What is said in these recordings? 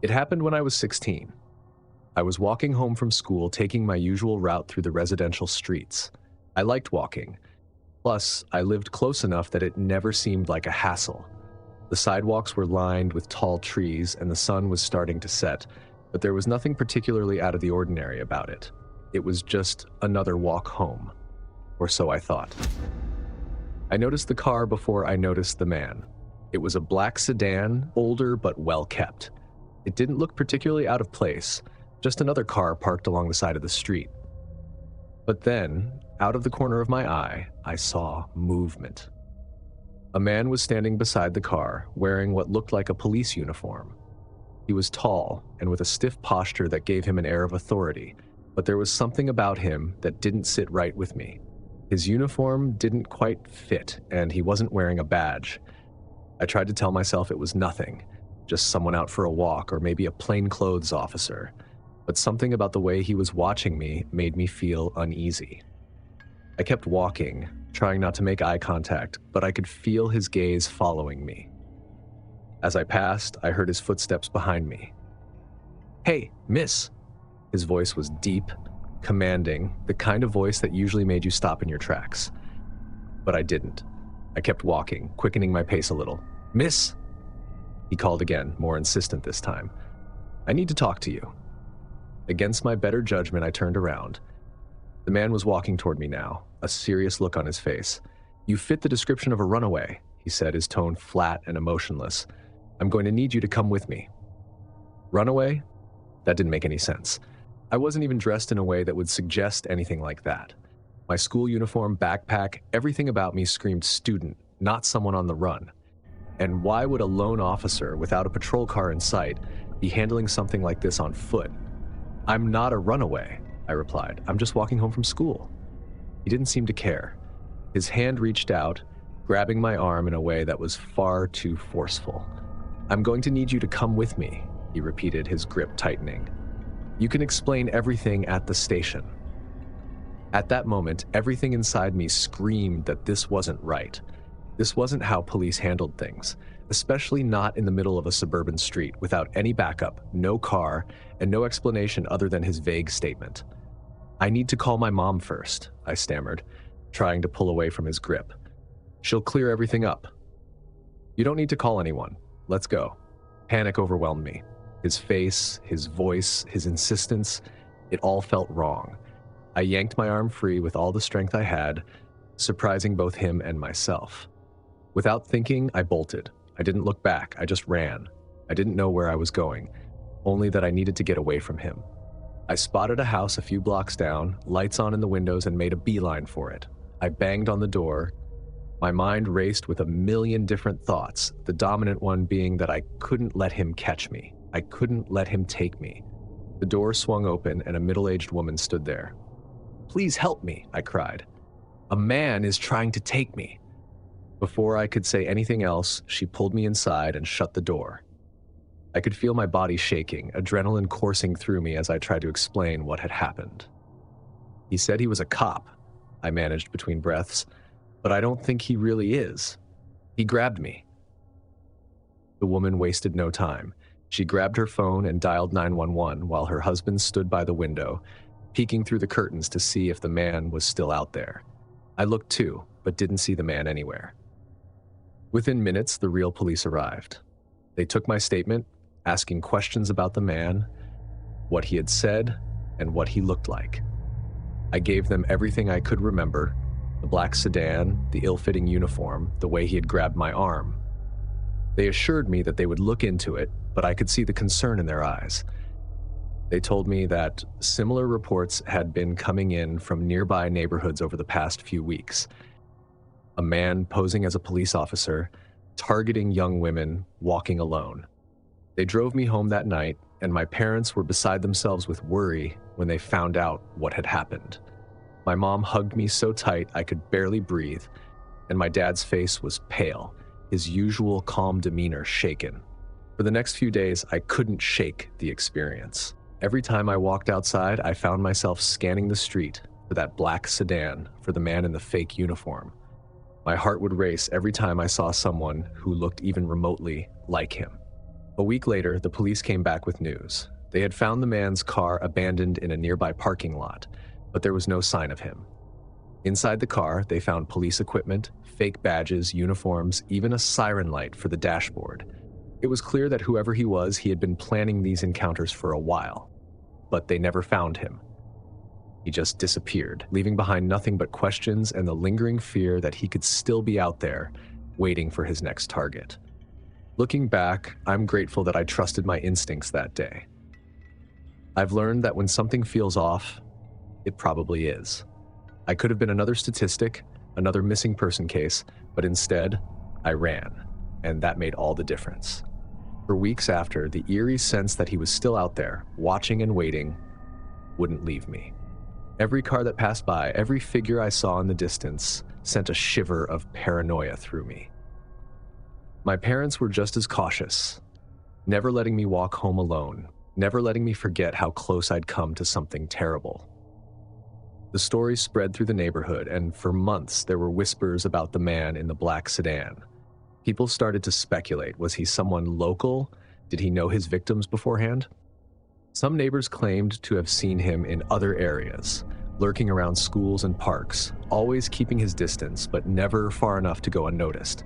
It happened when I was 16. I was walking home from school, taking my usual route through the residential streets. I liked walking. Plus, I lived close enough that it never seemed like a hassle. The sidewalks were lined with tall trees and the sun was starting to set, but there was nothing particularly out of the ordinary about it. It was just another walk home, or so I thought. I noticed the car before I noticed the man. It was a black sedan, older but well kept. It didn't look particularly out of place, just another car parked along the side of the street. But then, out of the corner of my eye, I saw movement. A man was standing beside the car, wearing what looked like a police uniform. He was tall and with a stiff posture that gave him an air of authority, but there was something about him that didn't sit right with me. His uniform didn't quite fit, and he wasn't wearing a badge. I tried to tell myself it was nothing, just someone out for a walk or maybe a plainclothes officer, but something about the way he was watching me made me feel uneasy. I kept walking, trying not to make eye contact, but I could feel his gaze following me. As I passed, I heard his footsteps behind me. "Hey, miss!" His voice was deep, commanding, the kind of voice that usually made you stop in your tracks. But I didn't. I kept walking, quickening my pace a little. "Miss!" He called again, more insistent this time. "I need to talk to you." Against my better judgment, I turned around. The man was walking toward me now, a serious look on his face. "You fit the description of a runaway," he said, his tone flat and emotionless. "I'm going to need you to come with me." Runaway? That didn't make any sense. I wasn't even dressed in a way that would suggest anything like that. My school uniform, backpack, everything about me screamed student, not someone on the run. And why would a lone officer, without a patrol car in sight, be handling something like this on foot? "I'm not a runaway," I replied. "I'm just walking home from school." He didn't seem to care. His hand reached out, grabbing my arm in a way that was far too forceful. "I'm going to need you to come with me," he repeated, his grip tightening. "You can explain everything at the station." At that moment, everything inside me screamed that this wasn't right. This wasn't how police handled things, especially not in the middle of a suburban street without any backup, no car, and no explanation other than his vague statement. "I need to call my mom first," I stammered, trying to pull away from his grip. "She'll clear everything up." "You don't need to call anyone. Let's go." Panic overwhelmed me. His face, his voice, his insistence, it all felt wrong. I yanked my arm free with all the strength I had, surprising both him and myself. Without thinking, I bolted. I didn't look back, I just ran. I didn't know where I was going, only that I needed to get away from him. I spotted a house a few blocks down, lights on in the windows, and made a beeline for it. I banged on the door. My mind raced with a million different thoughts, the dominant one being that I couldn't let him catch me. I couldn't let him take me. The door swung open and a middle-aged woman stood there. "Please help me," I cried. "A man is trying to take me." Before I could say anything else, she pulled me inside and shut the door. I could feel my body shaking, adrenaline coursing through me as I tried to explain what had happened. "He said he was a cop," I managed between breaths, "but I don't think he really is. He grabbed me." The woman wasted no time. She grabbed her phone and dialed 911 while her husband stood by the window, peeking through the curtains to see if the man was still out there. I looked too, but didn't see the man anywhere. Within minutes, the real police arrived. They took my statement, asking questions about the man, what he had said, and what he looked like. I gave them everything I could remember: the black sedan, the ill-fitting uniform, the way he had grabbed my arm. They assured me that they would look into it, but I could see the concern in their eyes. They told me that similar reports had been coming in from nearby neighborhoods over the past few weeks. A man posing as a police officer, targeting young women, walking alone. They drove me home that night, and my parents were beside themselves with worry when they found out what had happened. My mom hugged me so tight I could barely breathe, and my dad's face was pale, his usual calm demeanor shaken. For the next few days, I couldn't shake the experience. Every time I walked outside, I found myself scanning the street for that black sedan, for the man in the fake uniform. My heart would race every time I saw someone who looked even remotely like him. A week later, the police came back with news. They had found the man's car abandoned in a nearby parking lot, but there was no sign of him. Inside the car, they found police equipment, fake badges, uniforms, even a siren light for the dashboard. It was clear that whoever he was, he had been planning these encounters for a while, but they never found him. He just disappeared, leaving behind nothing but questions and the lingering fear that he could still be out there, waiting for his next target. Looking back, I'm grateful that I trusted my instincts that day. I've learned that when something feels off, it probably is. I could have been another statistic, another missing person case, but instead, I ran, and that made all the difference. For weeks after, the eerie sense that he was still out there, watching and waiting, wouldn't leave me. Every car that passed by, every figure I saw in the distance, sent a shiver of paranoia through me. My parents were just as cautious, never letting me walk home alone, never letting me forget how close I'd come to something terrible. The story spread through the neighborhood, and for months there were whispers about the man in the black sedan. People started to speculate. Was he someone local? Did he know his victims beforehand? Some neighbors claimed to have seen him in other areas, lurking around schools and parks, always keeping his distance, but never far enough to go unnoticed.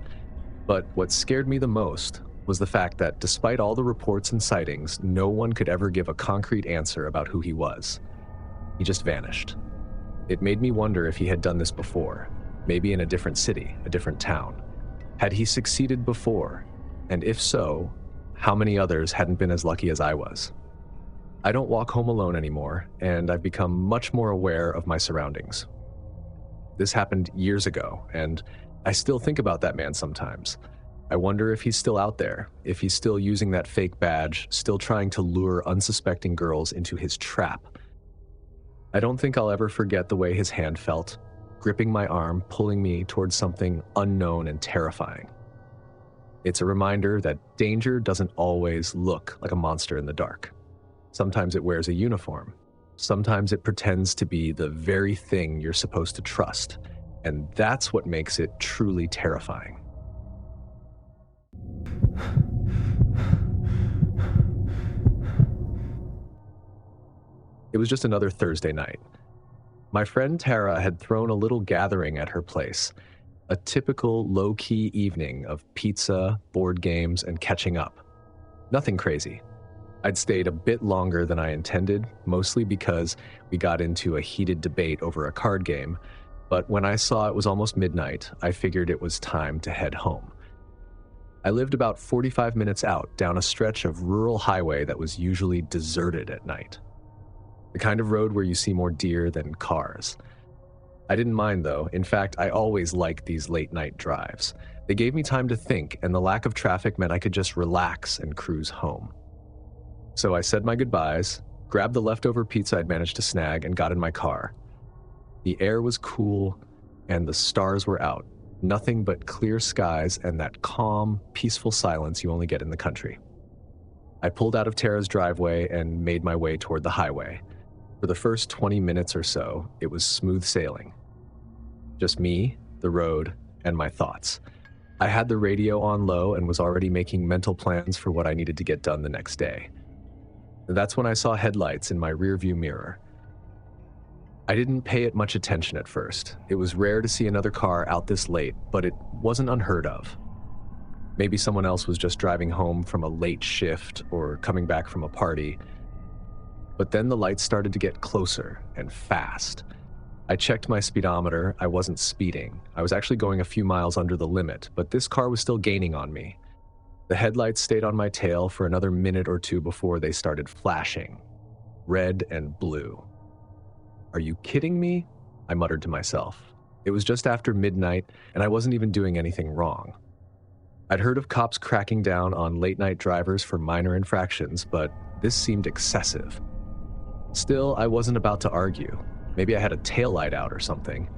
But what scared me the most was the fact that despite all the reports and sightings, no one could ever give a concrete answer about who he was. He just vanished. It made me wonder if he had done this before, maybe in a different city, a different town. Had he succeeded before? And if so, how many others hadn't been as lucky as I was? I don't walk home alone anymore, and I've become much more aware of my surroundings. This happened years ago, and I still think about that man sometimes. I wonder if he's still out there, if he's still using that fake badge, still trying to lure unsuspecting girls into his trap. I don't think I'll ever forget the way his hand felt, gripping my arm, pulling me towards something unknown and terrifying. It's a reminder that danger doesn't always look like a monster in the dark. Sometimes it wears a uniform. Sometimes it pretends to be the very thing you're supposed to trust, and that's what makes it truly terrifying. It was just another Thursday night. My friend Tara had thrown a little gathering at her place, a typical low-key evening of pizza, board games, and catching up. Nothing crazy. I'd stayed a bit longer than I intended, mostly because we got into a heated debate over a card game, but when I saw it was almost midnight, I figured it was time to head home. I lived about 45 minutes out, down a stretch of rural highway that was usually deserted at night. The kind of road where you see more deer than cars. I didn't mind though. In fact, I always liked these late-night drives. They gave me time to think, and the lack of traffic meant I could just relax and cruise home. So I said my goodbyes, grabbed the leftover pizza I'd managed to snag, and got in my car. The air was cool, and the stars were out. Nothing but clear skies and that calm, peaceful silence you only get in the country. I pulled out of Tara's driveway and made my way toward the highway. For the first 20 minutes or so, it was smooth sailing. Just me, the road, and my thoughts. I had the radio on low and was already making mental plans for what I needed to get done the next day. That's when I saw headlights in my rearview mirror. I didn't pay it much attention at first. It was rare to see another car out this late, but it wasn't unheard of. Maybe someone else was just driving home from a late shift or coming back from a party. But then the lights started to get closer and fast. I checked my speedometer. I wasn't speeding. I was actually going a few miles under the limit, but this car was still gaining on me. The headlights stayed on my tail for another minute or two before they started flashing, red and blue. Are you kidding me? I muttered to myself. It was just after midnight, and I wasn't even doing anything wrong. I'd heard of cops cracking down on late-night drivers for minor infractions, but this seemed excessive. Still, I wasn't about to argue. Maybe I had a taillight out or something.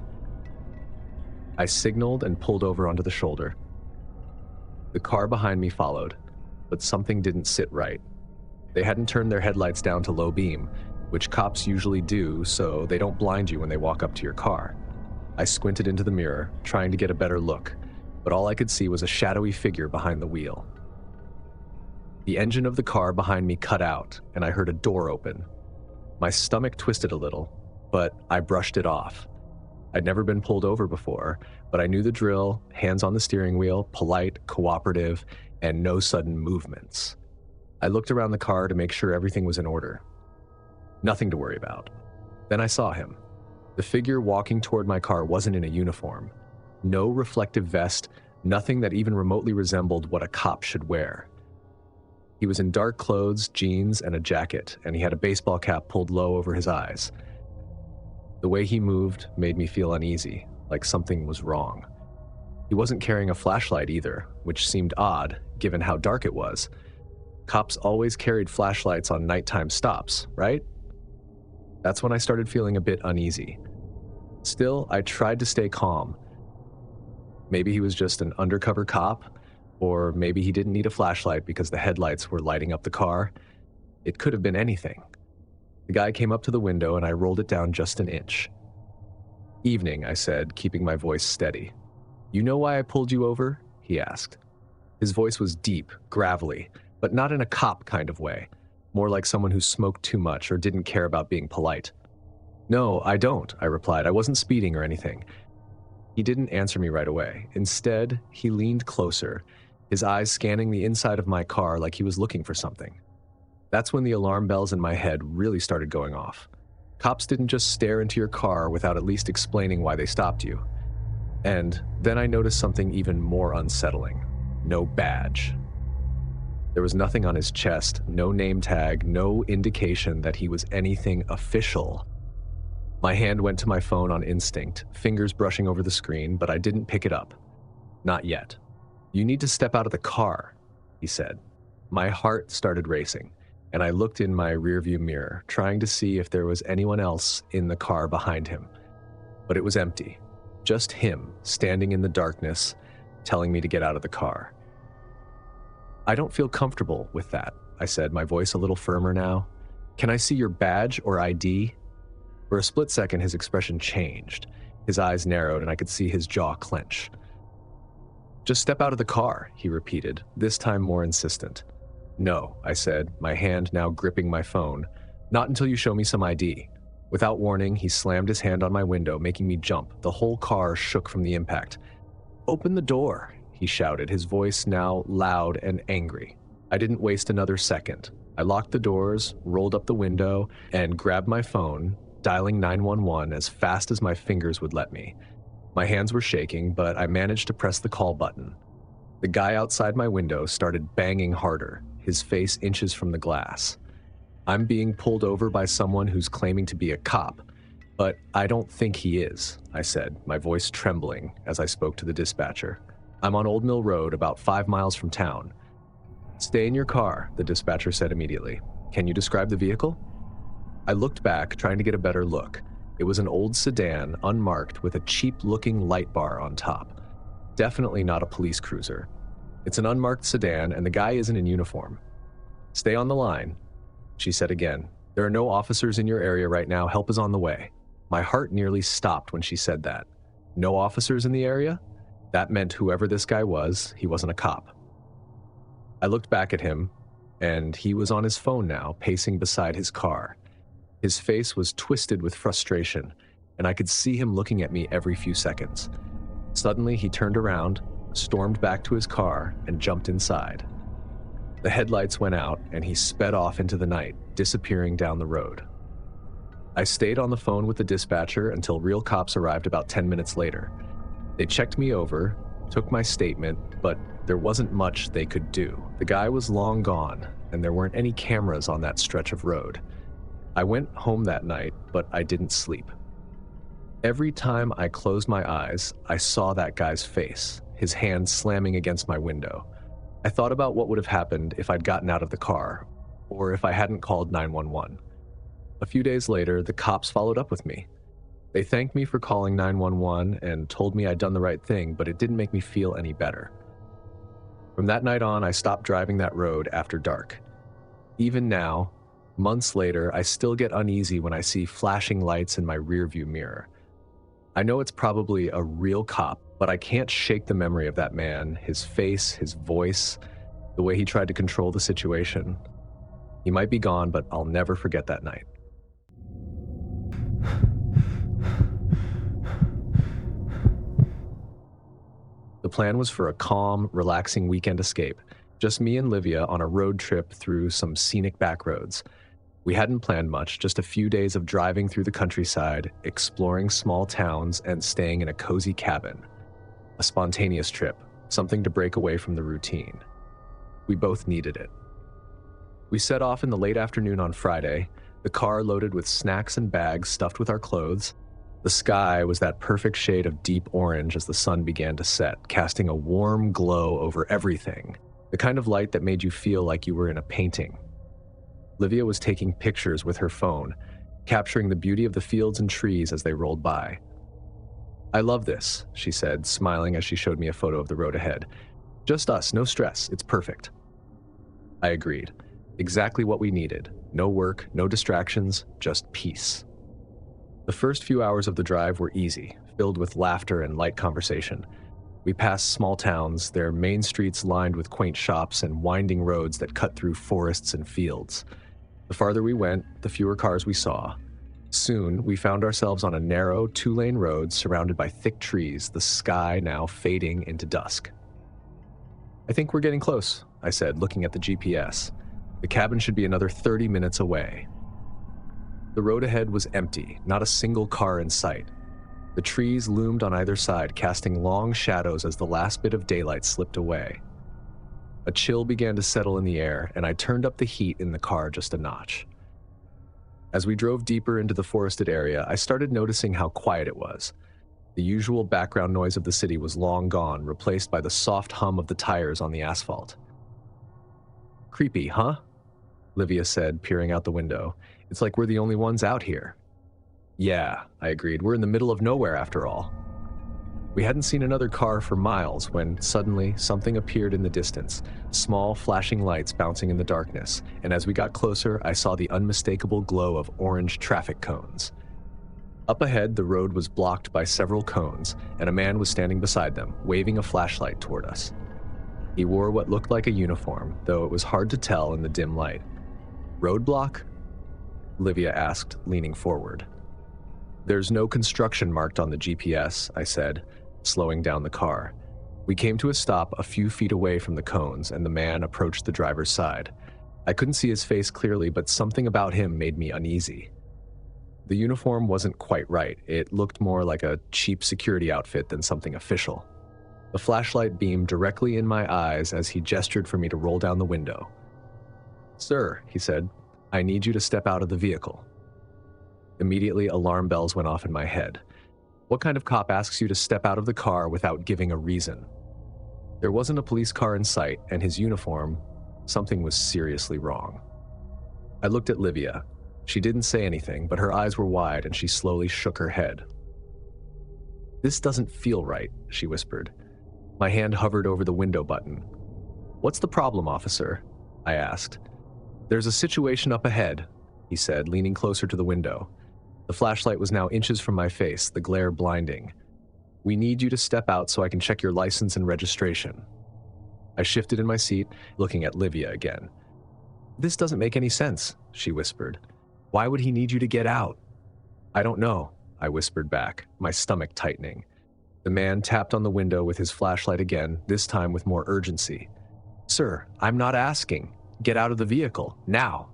I signaled and pulled over onto the shoulder. The car behind me followed, but something didn't sit right. They hadn't turned their headlights down to low beam, which cops usually do so they don't blind you when they walk up to your car. I squinted into the mirror, trying to get a better look, but all I could see was a shadowy figure behind the wheel. The engine of the car behind me cut out, and I heard a door open. My stomach twisted a little, but I brushed it off. I'd never been pulled over before, but I knew the drill: hands on the steering wheel, polite, cooperative, and no sudden movements. I looked around the car to make sure everything was in order. Nothing to worry about. Then I saw him. The figure walking toward my car wasn't in a uniform. No reflective vest, nothing that even remotely resembled what a cop should wear. He was in dark clothes, jeans, and a jacket, and he had a baseball cap pulled low over his eyes. The way he moved made me feel uneasy, like something was wrong. He wasn't carrying a flashlight either, which seemed odd, given how dark it was. Cops always carried flashlights on nighttime stops, right? That's when I started feeling a bit uneasy. Still, I tried to stay calm. Maybe he was just an undercover cop, or maybe he didn't need a flashlight because the headlights were lighting up the car. It could have been anything. The guy came up to the window and I rolled it down just an inch. "Evening," I said, keeping my voice steady. "You know why I pulled you over?" he asked. His voice was deep, gravelly, but not in a cop kind of way, more like someone who smoked too much or didn't care about being polite. "No, I don't," I replied. "I wasn't speeding or anything." He didn't answer me right away. Instead, he leaned closer, his eyes scanning the inside of my car like he was looking for something. That's when the alarm bells in my head really started going off. Cops didn't just stare into your car without at least explaining why they stopped you. And then I noticed something even more unsettling. No badge. There was nothing on his chest, no name tag, no indication that he was anything official. My hand went to my phone on instinct, fingers brushing over the screen, but I didn't pick it up. Not yet. "You need to step out of the car," he said. My heart started racing, and I looked in my rearview mirror, trying to see if there was anyone else in the car behind him. But it was empty. Just him, standing in the darkness, telling me to get out of the car. "I don't feel comfortable with that," I said, my voice a little firmer now. "Can I see your badge or ID?" For a split second, his expression changed. His eyes narrowed, and I could see his jaw clench. "Just step out of the car," he repeated, this time more insistent. "No," I said, my hand now gripping my phone. "Not until you show me some ID." Without warning, he slammed his hand on my window, making me jump. The whole car shook from the impact. "Open the door," he shouted, his voice now loud and angry. I didn't waste another second. I locked the doors, rolled up the window, and grabbed my phone, dialing 911 as fast as my fingers would let me. My hands were shaking, but I managed to press the call button. The guy outside my window started banging harder, his face inches from the glass. "I'm being pulled over by someone who's claiming to be a cop, but I don't think he is," I said, my voice trembling as I spoke to the dispatcher. "I'm on Old Mill Road, about 5 miles from town." "Stay in your car," the dispatcher said immediately. "Can you describe the vehicle?" I looked back, trying to get a better look. It was an old sedan, unmarked, with a cheap-looking light bar on top. Definitely not a police cruiser. It's an unmarked sedan, and the guy isn't in uniform. "Stay on the line," she said again. "There are no officers in your area right now. Help is on the way." My heart nearly stopped when she said that. No officers in the area? That meant whoever this guy was, he wasn't a cop. I looked back at him, and he was on his phone now, pacing beside his car. His face was twisted with frustration, and I could see him looking at me every few seconds. Suddenly, he turned around, stormed back to his car, and jumped inside. The headlights went out, and he sped off into the night, disappearing down the road. I stayed on the phone with the dispatcher until real cops arrived about 10 minutes later. They checked me over, took my statement, but there wasn't much they could do. The guy was long gone, and there weren't any cameras on that stretch of road. I went home that night, but I didn't sleep. Every time I closed my eyes, I saw that guy's face, his hand slamming against my window. I thought about what would have happened if I'd gotten out of the car, or if I hadn't called 911. A few days later, the cops followed up with me. They thanked me for calling 911 and told me I'd done the right thing, but it didn't make me feel any better. From that night on, I stopped driving that road after dark. Even now, months later, I still get uneasy when I see flashing lights in my rearview mirror. I know it's probably a real cop, but I can't shake the memory of that man, his face, his voice. The way he tried to control the situation. He might be gone, but I'll never forget that night. The plan was for a calm, relaxing weekend escape. Just me and Livia on a road trip through some scenic back roads. We hadn't planned much, just a few days of driving through the countryside, exploring small towns, and staying in a cozy cabin. A spontaneous trip, something to break away from the routine. We both needed it. We set off in the late afternoon on Friday, the car loaded with snacks and bags stuffed with our clothes. The sky was that perfect shade of deep orange as the sun began to set, casting a warm glow over everything, the kind of light that made you feel like you were in a painting. Livia was taking pictures with her phone, capturing the beauty of the fields and trees as they rolled by. "I love this," she said, smiling as she showed me a photo of the road ahead. "Just us, no stress, it's perfect." I agreed. Exactly what we needed. No work, no distractions, just peace. The first few hours of the drive were easy, filled with laughter and light conversation. We passed small towns, their main streets lined with quaint shops and winding roads that cut through forests and fields. The farther we went, the fewer cars we saw. Soon, we found ourselves on a narrow, two-lane road surrounded by thick trees, the sky now fading into dusk. "I think we're getting close," I said, looking at the GPS. "The cabin should be another 30 minutes away." The road ahead was empty, not a single car in sight. The trees loomed on either side, casting long shadows as the last bit of daylight slipped away. A chill began to settle in the air, and I turned up the heat in the car just a notch. As we drove deeper into the forested area, I started noticing how quiet it was. The usual background noise of the city was long gone, replaced by the soft hum of the tires on the asphalt. "Creepy, huh?" Livia said, peering out the window. "It's like we're the only ones out here." "Yeah," I agreed. "We're in the middle of nowhere after all." We hadn't seen another car for miles when suddenly something appeared in the distance, small flashing lights bouncing in the darkness, and as we got closer, I saw the unmistakable glow of orange traffic cones. Up ahead, the road was blocked by several cones, and a man was standing beside them, waving a flashlight toward us. He wore what looked like a uniform, though it was hard to tell in the dim light. "Roadblock?" Livia asked, leaning forward. "There's no construction marked on the GPS," I said, slowing down the car. We came to a stop a few feet away from the cones, and the man approached the driver's side. I couldn't see his face clearly, but something about him made me uneasy. The uniform wasn't quite right. It looked more like a cheap security outfit than something official. The flashlight beamed directly in my eyes as he gestured for me to roll down the window. "Sir," he said, "I need you to step out of the vehicle." Immediately, alarm bells went off in my head. What kind of cop asks you to step out of the car without giving a reason? There wasn't a police car in sight, and his uniform, something was seriously wrong. I looked at Livia. She didn't say anything, but her eyes were wide and she slowly shook her head. "This doesn't feel right," she whispered. My hand hovered over the window button. "What's the problem, officer?" I asked. "There's a situation up ahead," he said, leaning closer to the window. The flashlight was now inches from my face, the glare blinding. "We need you to step out so I can check your license and registration." I shifted in my seat, looking at Livia again. "This doesn't make any sense," she whispered. "Why would he need you to get out?" "I don't know," I whispered back, my stomach tightening. The man tapped on the window with his flashlight again, this time with more urgency. "Sir, I'm not asking. Get out of the vehicle, now."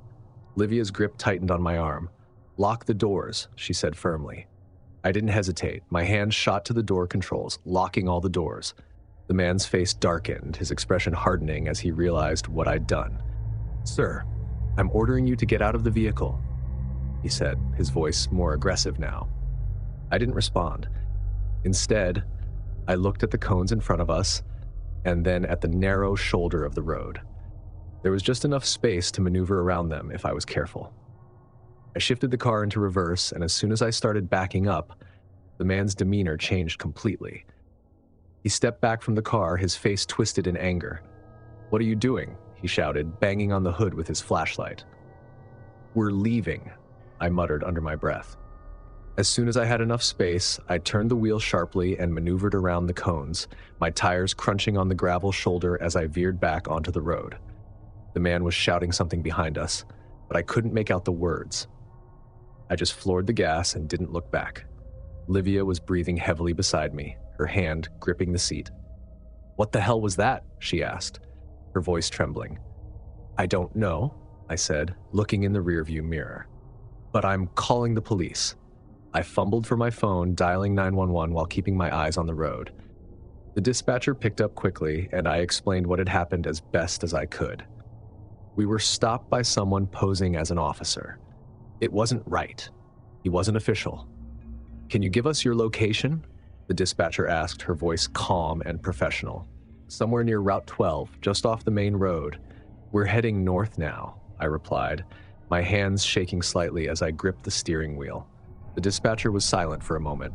Livia's grip tightened on my arm. "Lock the doors," she said firmly. I didn't hesitate. My hand shot to the door controls, locking all the doors. The man's face darkened, his expression hardening as he realized what I'd done. "Sir, I'm ordering you to get out of the vehicle," he said, his voice more aggressive now. I didn't respond. Instead, I looked at the cones in front of us, and then at the narrow shoulder of the road. There was just enough space to maneuver around them if I was careful. I shifted the car into reverse, and as soon as I started backing up, the man's demeanor changed completely. He stepped back from the car, his face twisted in anger. "What are you doing?" he shouted, banging on the hood with his flashlight. "We're leaving," I muttered under my breath. As soon as I had enough space, I turned the wheel sharply and maneuvered around the cones, my tires crunching on the gravel shoulder as I veered back onto the road. The man was shouting something behind us, but I couldn't make out the words. I just floored the gas and didn't look back. Livia was breathing heavily beside me, her hand gripping the seat. "What the hell was that?" she asked, her voice trembling. "I don't know," I said, looking in the rearview mirror. "But I'm calling the police." I fumbled for my phone, dialing 911 while keeping my eyes on the road. The dispatcher picked up quickly, and I explained what had happened as best as I could. We were stopped by someone posing as an officer. It wasn't right. He wasn't official. "Can you give us your location?" the dispatcher asked, her voice calm and professional. "Somewhere near Route 12, just off the main road. We're heading north now," I replied, my hands shaking slightly as I gripped the steering wheel. The dispatcher was silent for a moment.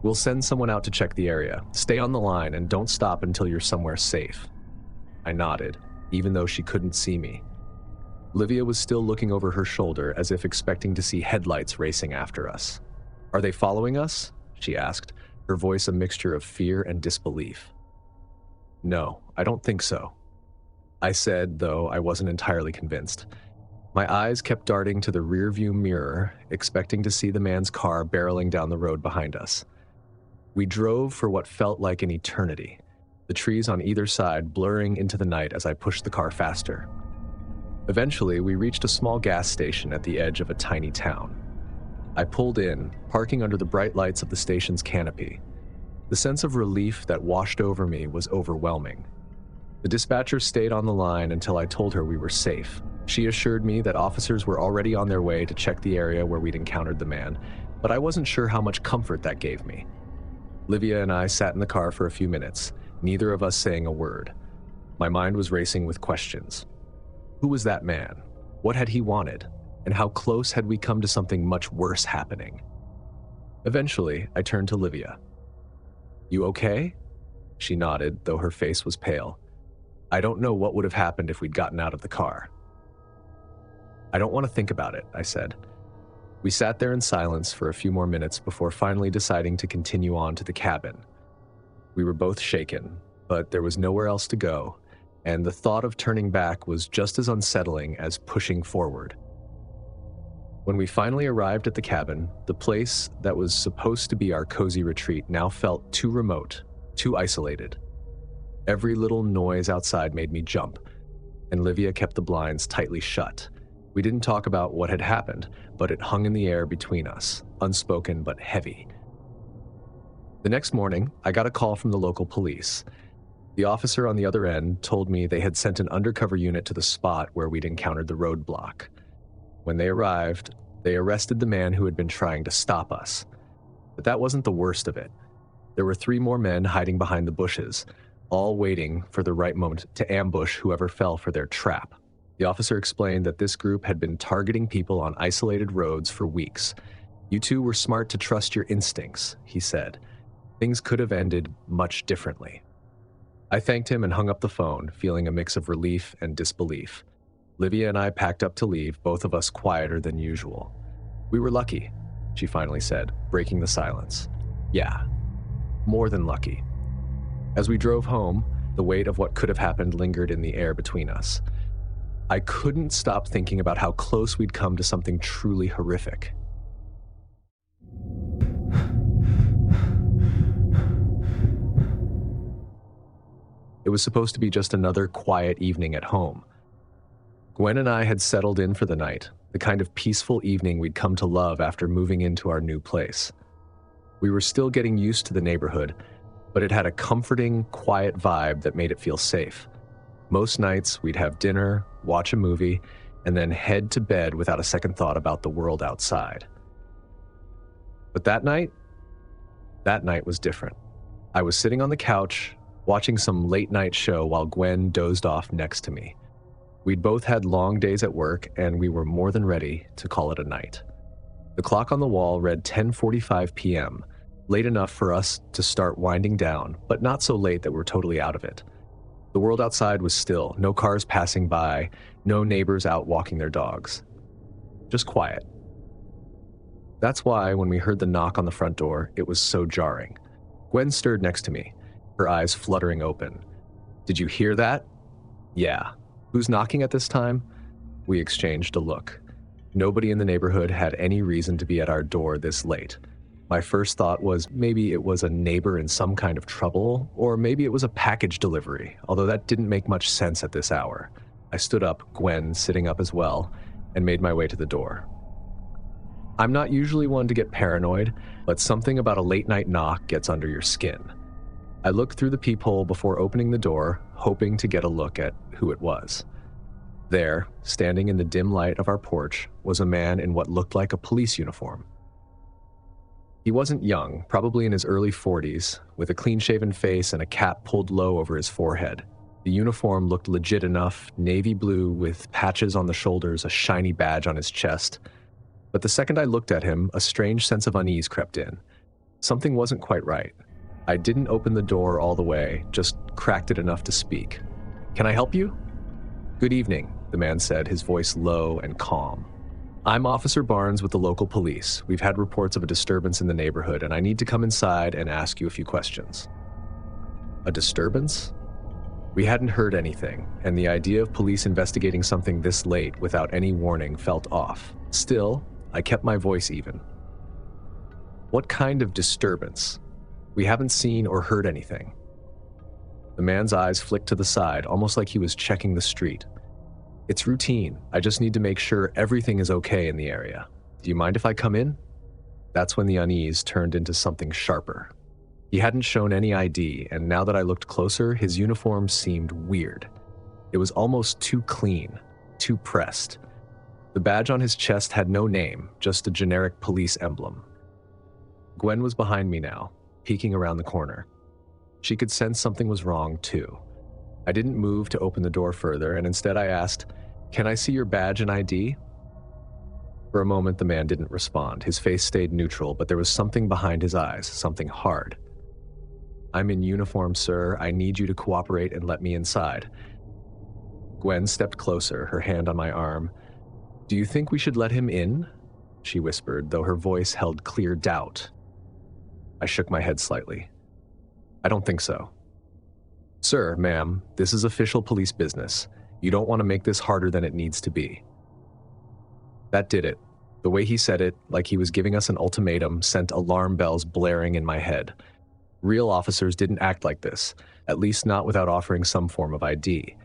"We'll send someone out to check the area. Stay on the line and don't stop until you're somewhere safe." I nodded, even though she couldn't see me. Livia was still looking over her shoulder as if expecting to see headlights racing after us. "Are they following us?" she asked, her voice a mixture of fear and disbelief. "No, I don't think so," I said, though I wasn't entirely convinced. My eyes kept darting to the rearview mirror, expecting to see the man's car barreling down the road behind us. We drove for what felt like an eternity, the trees on either side blurring into the night as I pushed the car faster. Eventually, we reached a small gas station at the edge of a tiny town. I pulled in, parking under the bright lights of the station's canopy. The sense of relief that washed over me was overwhelming. The dispatcher stayed on the line until I told her we were safe. She assured me that officers were already on their way to check the area where we'd encountered the man, but I wasn't sure how much comfort that gave me. Livia and I sat in the car for a few minutes, neither of us saying a word. My mind was racing with questions. Who was that man? What had he wanted? And how close had we come to something much worse happening? Eventually, I turned to Livia. "You okay?" She nodded, though her face was pale. "I don't know what would have happened if we'd gotten out of the car." "I don't want to think about it," I said. We sat there in silence for a few more minutes before finally deciding to continue on to the cabin. We were both shaken, but there was nowhere else to go, and the thought of turning back was just as unsettling as pushing forward. When we finally arrived at the cabin, the place that was supposed to be our cozy retreat now felt too remote, too isolated. Every little noise outside made me jump, and Livia kept the blinds tightly shut. We didn't talk about what had happened, but it hung in the air between us, unspoken but heavy. The next morning, I got a call from the local police. The officer on the other end told me they had sent an undercover unit to the spot where we'd encountered the roadblock. When they arrived, they arrested the man who had been trying to stop us. But that wasn't the worst of it. There were 3 more men hiding behind the bushes, all waiting for the right moment to ambush whoever fell for their trap. The officer explained that this group had been targeting people on isolated roads for weeks. "You two were smart to trust your instincts," he said. "Things could have ended much differently." I thanked him and hung up the phone, feeling a mix of relief and disbelief. Livia and I packed up to leave, both of us quieter than usual. "We were lucky," she finally said, breaking the silence. "Yeah, more than lucky." As we drove home, the weight of what could have happened lingered in the air between us. I couldn't stop thinking about how close we'd come to something truly horrific. It was supposed to be just another quiet evening at home. Gwen and I had settled in for the night, the kind of peaceful evening we'd come to love after moving into our new place. We were still getting used to the neighborhood, but it had a comforting, quiet vibe that made it feel safe. Most nights, we'd have dinner, watch a movie, and then head to bed without a second thought about the world outside. But that night was different. I was sitting on the couch, watching some late-night show while Gwen dozed off next to me. We'd both had long days at work, and we were more than ready to call it a night. The clock on the wall read 10:45 p.m., late enough for us to start winding down, but not so late that we're totally out of it. The world outside was still, no cars passing by, no neighbors out walking their dogs. Just quiet. That's why, when we heard the knock on the front door, it was so jarring. Gwen stirred next to me, her eyes fluttering open. "Did you hear that?" "Yeah." "Who's knocking at this time?" We exchanged a look. Nobody in the neighborhood had any reason to be at our door this late. My first thought was maybe it was a neighbor in some kind of trouble, or maybe it was a package delivery, although that didn't make much sense at this hour. I stood up, Gwen sitting up as well, and made my way to the door. I'm not usually one to get paranoid, but something about a late-night knock gets under your skin. I looked through the peephole before opening the door, hoping to get a look at who it was. There, standing in the dim light of our porch, was a man in what looked like a police uniform. He wasn't young, probably in his early 40s, with a clean-shaven face and a cap pulled low over his forehead. The uniform looked legit enough, navy blue with patches on the shoulders, a shiny badge on his chest. But the second I looked at him, a strange sense of unease crept in. Something wasn't quite right. I didn't open the door all the way, just cracked it enough to speak. "Can I help you?" "Good evening," the man said, his voice low and calm. "I'm Officer Barnes with the local police. We've had reports of a disturbance in the neighborhood, and I need to come inside and ask you a few questions." A disturbance? We hadn't heard anything, and the idea of police investigating something this late without any warning felt off. Still, I kept my voice even. "What kind of disturbance? We haven't seen or heard anything." The man's eyes flicked to the side, almost like he was checking the street. "It's routine. I just need to make sure everything is okay in the area. Do you mind if I come in?" That's when the unease turned into something sharper. He hadn't shown any ID, and now that I looked closer, his uniform seemed weird. It was almost too clean, too pressed. The badge on his chest had no name, just a generic police emblem. Gwen was behind me now, peeking around the corner. She could sense something was wrong, too. I didn't move to open the door further, and instead I asked, "Can I see your badge and ID?" For a moment, the man didn't respond. His face stayed neutral, but there was something behind his eyes, something hard. "I'm in uniform, sir. I need you to cooperate and let me inside." Gwen stepped closer, her hand on my arm. "Do you think we should let him in?" she whispered, though her voice held clear doubt. I shook my head slightly. "I don't think so." "Sir, ma'am, this is official police business. You don't want to make this harder than it needs to be." That did it. The way he said it, like he was giving us an ultimatum, sent alarm bells blaring in my head. Real officers didn't act like this, at least not without offering some form of ID.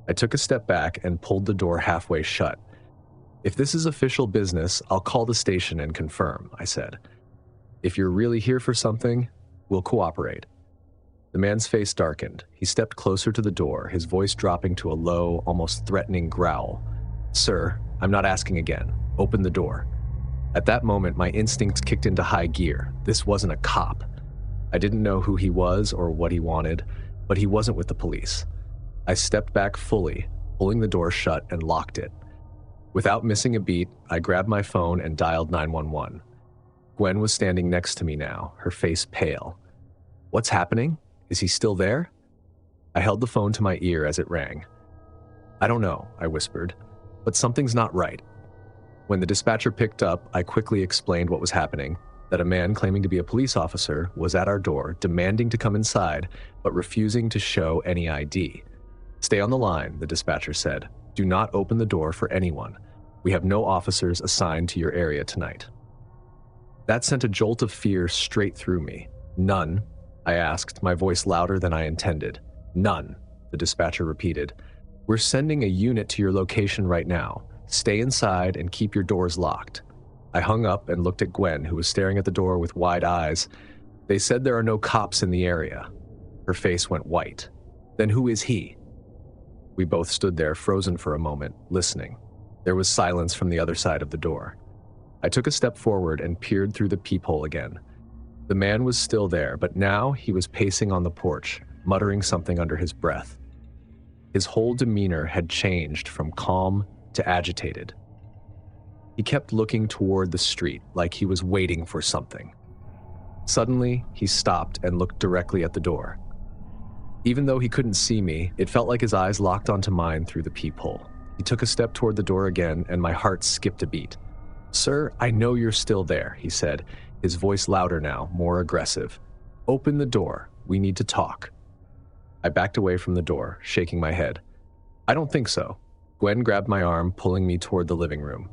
I took a step back and pulled the door halfway shut. "If this is official business, I'll call the station and confirm," I said. "If you're really here for something, we'll cooperate." The man's face darkened. He stepped closer to the door, his voice dropping to a low, almost threatening growl. "Sir, I'm not asking again. Open the door." At that moment, my instincts kicked into high gear. This wasn't a cop. I didn't know who he was or what he wanted, but he wasn't with the police. I stepped back fully, pulling the door shut and locked it. Without missing a beat, I grabbed my phone and dialed 911. Gwen was standing next to me now, her face pale. "What's happening? Is he still there?" I held the phone to my ear as it rang. "I don't know," I whispered, "but something's not right." When the dispatcher picked up, I quickly explained what was happening, that a man claiming to be a police officer was at our door, demanding to come inside, but refusing to show any ID. "Stay on the line," the dispatcher said. "Do not open the door for anyone. We have no officers assigned to your area tonight." That sent a jolt of fear straight through me. "None?" I asked, my voice louder than I intended. "None," the dispatcher repeated. "We're sending a unit to your location right now. Stay inside and keep your doors locked." I hung up and looked at Gwen, who was staring at the door with wide eyes. "They said there are no cops in the area." Her face went white. "Then who is he?" We both stood there, frozen for a moment, listening. There was silence from the other side of the door. I took a step forward and peered through the peephole again. The man was still there, but now he was pacing on the porch, muttering something under his breath. His whole demeanor had changed from calm to agitated. He kept looking toward the street, like he was waiting for something. Suddenly, he stopped and looked directly at the door. Even though he couldn't see me, it felt like his eyes locked onto mine through the peephole. He took a step toward the door again, and my heart skipped a beat. "Sir, I know you're still there," he said, his voice louder now, more aggressive. "Open the door. We need to talk." I backed away from the door, shaking my head. "I don't think so." Gwen grabbed my arm, pulling me toward the living room.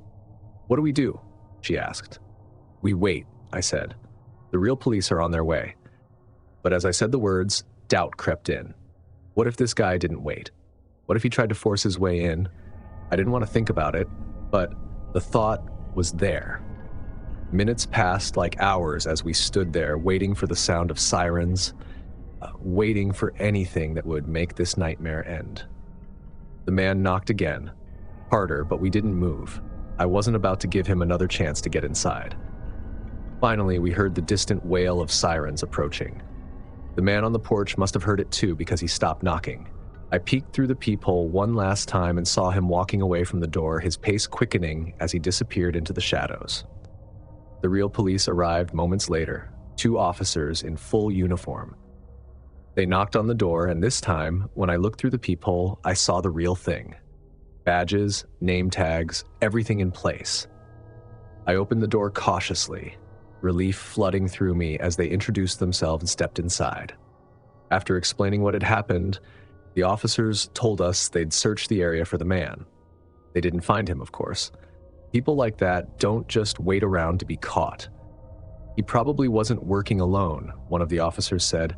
"What do we do?" she asked. "We wait," I said. "The real police are on their way." But as I said the words, doubt crept in. What if this guy didn't wait? What if he tried to force his way in? I didn't want to think about it, but the thought was there. Minutes passed like hours as we stood there, waiting for the sound of sirens, waiting for anything that would make this nightmare end. The man knocked again, harder, but we didn't move. I wasn't about to give him another chance to get inside. Finally, we heard the distant wail of sirens approaching. The man on the porch must have heard it too because he stopped knocking. I peeked through the peephole one last time and saw him walking away from the door, his pace quickening as he disappeared into the shadows. The real police arrived moments later, 2 officers in full uniform. They knocked on the door, and this time, when I looked through the peephole, I saw the real thing. Badges, name tags, everything in place. I opened the door cautiously, relief flooding through me as they introduced themselves and stepped inside. After explaining what had happened, the officers told us they'd searched the area for the man. They didn't find him, of course. People like that don't just wait around to be caught. He probably wasn't working alone, one of the officers said.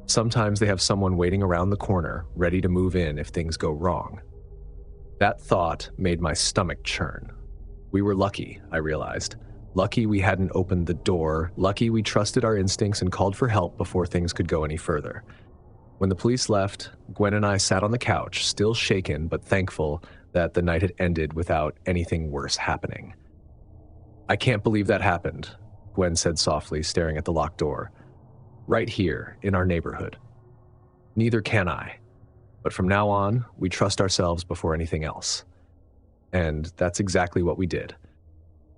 Sometimes they have someone waiting around the corner, ready to move in if things go wrong. That thought made my stomach churn. We were lucky, I realized. Lucky we hadn't opened the door, lucky we trusted our instincts and called for help before things could go any further. When the police left, Gwen and I sat on the couch, still shaken but thankful that the night had ended without anything worse happening. "I can't believe that happened," Gwen said softly, staring at the locked door. "Right here, in our neighborhood." "Neither can I. But from now on, we trust ourselves before anything else." And that's exactly what we did.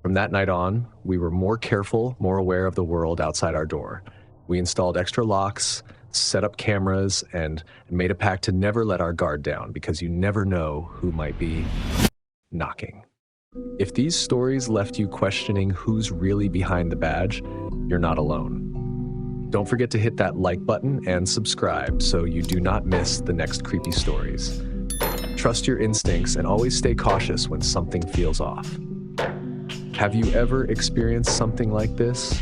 From that night on, we were more careful, more aware of the world outside our door. We installed extra locks, set up cameras, and made a pact to never let our guard down because you never know who might be knocking. If these stories left you questioning who's really behind the badge, you're not alone. Don't forget to hit that like button and subscribe so you do not miss the next creepy stories. Trust your instincts and always stay cautious when something feels off. Have you ever experienced something like this?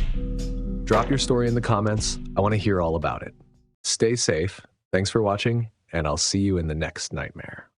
Drop your story in the comments. I want to hear all about it. Stay safe. Thanks for watching, and I'll see you in the next nightmare.